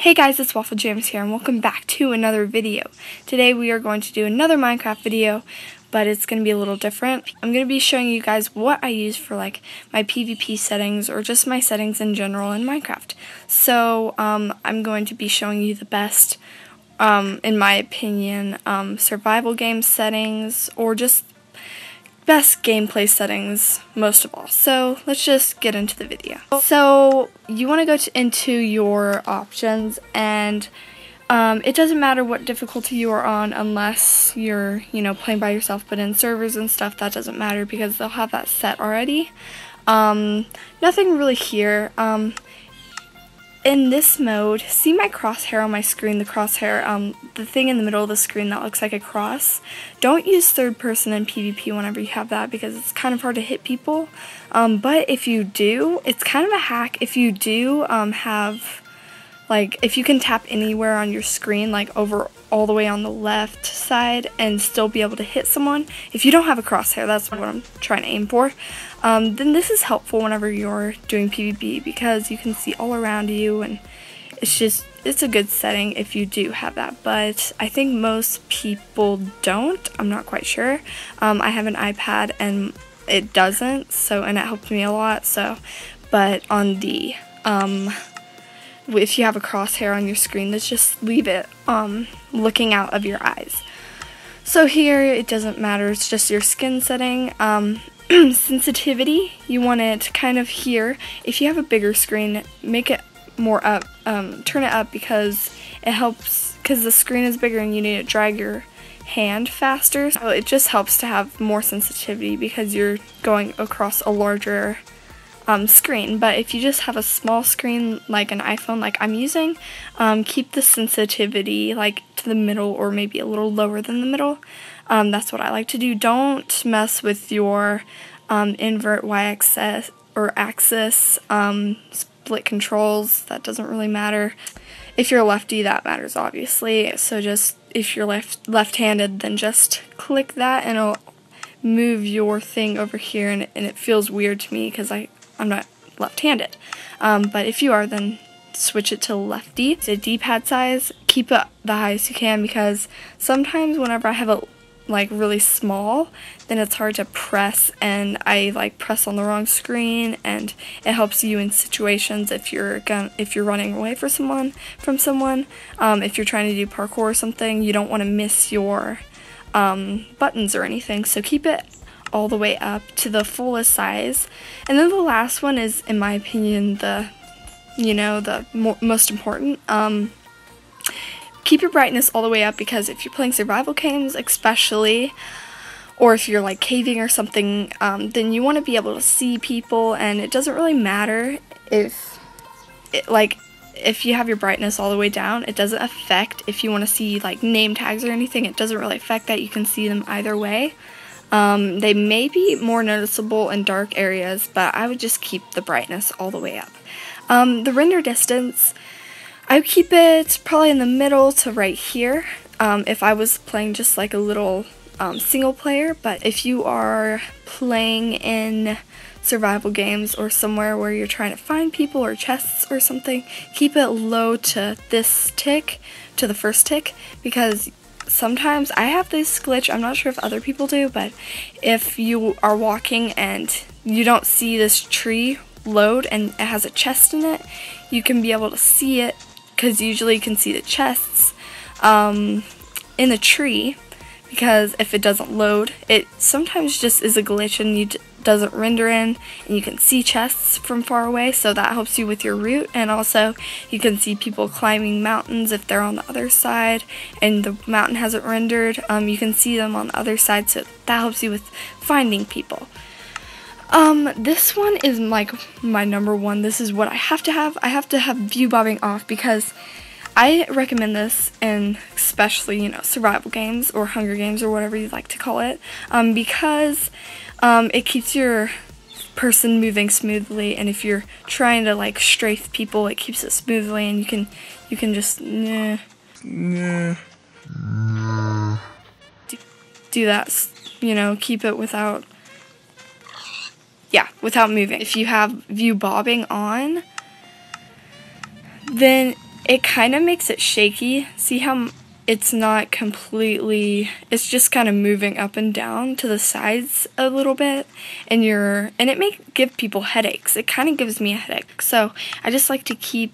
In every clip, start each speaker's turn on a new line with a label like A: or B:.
A: Hey guys, it's Waffle Jams here, and welcome back to another video. Today we are going to do another Minecraft video, but it's going to be a little different. I'm going to be showing you guys what I use for like my PvP settings or just my settings in general in Minecraft. So I'm going to be showing you the best, in my opinion, survival game settings or just best gameplay settings most of all. So let's just get into the video. So you want to go into your options, and it doesn't matter what difficulty you are on unless you're playing by yourself, but in servers and stuff that doesn't matter because they'll have that set already. Nothing really here. In this mode, see my crosshair on my screen, the crosshair, the thing in the middle of the screen that looks like a cross. Don't use third person in PvP whenever you have that because it's kind of hard to hit people. But if you do, it's kind of a hack. If you do have, like, if you can tap anywhere on your screen, like over all the way on the left side and still be able to hit someone, if you don't have a crosshair, that's what I'm trying to aim for, then this is helpful whenever you're doing PvP because you can see all around you, and it's a good setting if you do have that, but I think most people don't. I'm not quite sure. I have an iPad and it doesn't, and it helped me a lot, but on the, if you have a crosshair on your screen, let's just leave it looking out of your eyes. So here, it doesn't matter, it's just your skin setting. Sensitivity, you want it kind of here. If you have a bigger screen, make it more up, turn it up because it helps, because the screen is bigger and you need to drag your hand faster. So it just helps to have more sensitivity because you're going across a larger screen. But if you just have a small screen like an iPhone like I'm using, keep the sensitivity like to the middle or maybe a little lower than the middle. That's what I like to do. Don't mess with your invert y-axis or axis split controls. That doesn't really matter. If you're a lefty, that matters obviously. So just if you're left-handed, then just click that and it'll move your thing over here, and it feels weird to me because I'm not left-handed. But if you are, then switch it to lefty. The D-pad size, keep it the highest you can because sometimes whenever I have it like really small, then it's hard to press, and I like press on the wrong screen, and it helps you in situations if you're running away from someone, if you're trying to do parkour or something, you don't want to miss your buttons or anything. So keep it all the way up to the fullest size. And then the last one is, in my opinion, the most important. Keep your brightness all the way up because if you're playing survival games especially, or if you're like caving or something, then you want to be able to see people, and it doesn't really matter if you have your brightness all the way down. It doesn't affect if you want to see like name tags or anything. It doesn't really affect that. You can see them either way. They may be more noticeable in dark areas, but I would just keep the brightness all the way up. The render distance, I would keep it probably in the middle to right here, if I was playing just like a little single player. But if you are playing in survival games or somewhere where you're trying to find people or chests or something, keep it low to this tick, to the first tick, because sometimes I have this glitch, I'm not sure if other people do, but if you are walking and you don't see this tree load and it has a chest in it, you can be able to see it, because usually you can see the chests in the tree, because if it doesn't load, it sometimes just is a glitch and it doesn't render in, and you can see chests from far away, so that helps you with your route. And also you can see people climbing mountains if they're on the other side and the mountain hasn't rendered. You can see them on the other side, so that helps you with finding people. This one is like my number one. This is what I have to have. I have to have view bobbing off because I recommend this in especially, survival games or Hunger Games or whatever you like to call it, because it keeps your person moving smoothly, and if you're trying to like strafe people, it keeps it smoothly, and you can just do that, keep it without moving. If you have view bobbing on, then it kind of makes it shaky. See how it's not completely, it's just kind of moving up and down to the sides a little bit, and it may give people headaches. It kind of gives me a headache. So I just like to keep,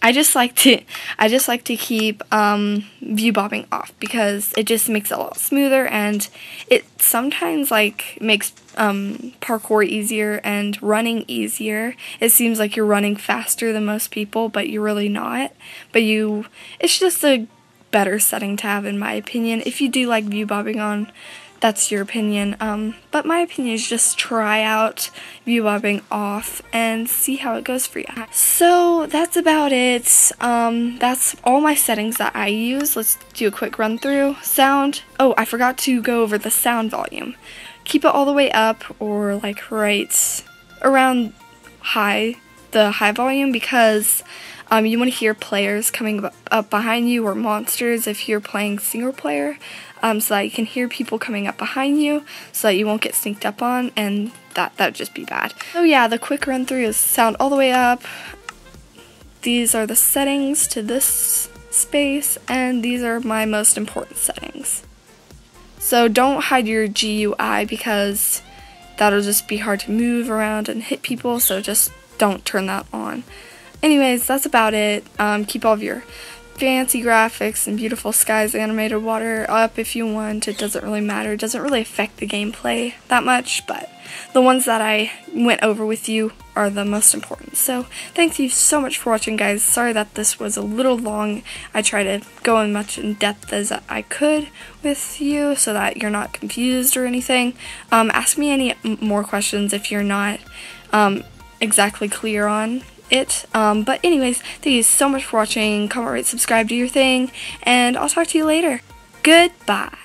A: I just like to keep view bobbing off because it just makes it a lot smoother, and it sometimes like makes parkour easier and running easier. It seems like you're running faster than most people, but you're really not. But it's just a better setting to have, in my opinion. If you do like view bobbing on, that's your opinion, but my opinion is just try out view bobbing off and see how it goes for you. So that's about it. That's all my settings that I use. Let's do a quick run through. Sound. Oh, I forgot to go over the sound volume. Keep it all the way up, or like right around the high volume, because you want to hear players coming up behind you, or monsters if you're playing single player, so that you can hear people coming up behind you, so that you won't get sneaked up on, and that would just be bad. So yeah, the quick run through is sound all the way up. These are the settings to this space, and these are my most important settings. So don't hide your GUI, because that'll just be hard to move around and hit people, so just don't turn that on. Anyways, that's about it. Keep all of your fancy graphics and beautiful skies, animated water up if you want. It doesn't really matter. It doesn't really affect the gameplay that much, but the ones that I went over with you are the most important. So thank you so much for watching, guys. Sorry that this was a little long. I try to go in much in depth as I could with you so that you're not confused or anything. Ask me any more questions if you're not exactly clear on it. But anyways, thank you so much for watching. Comment, rate, subscribe, do your thing, and I'll talk to you later. Goodbye.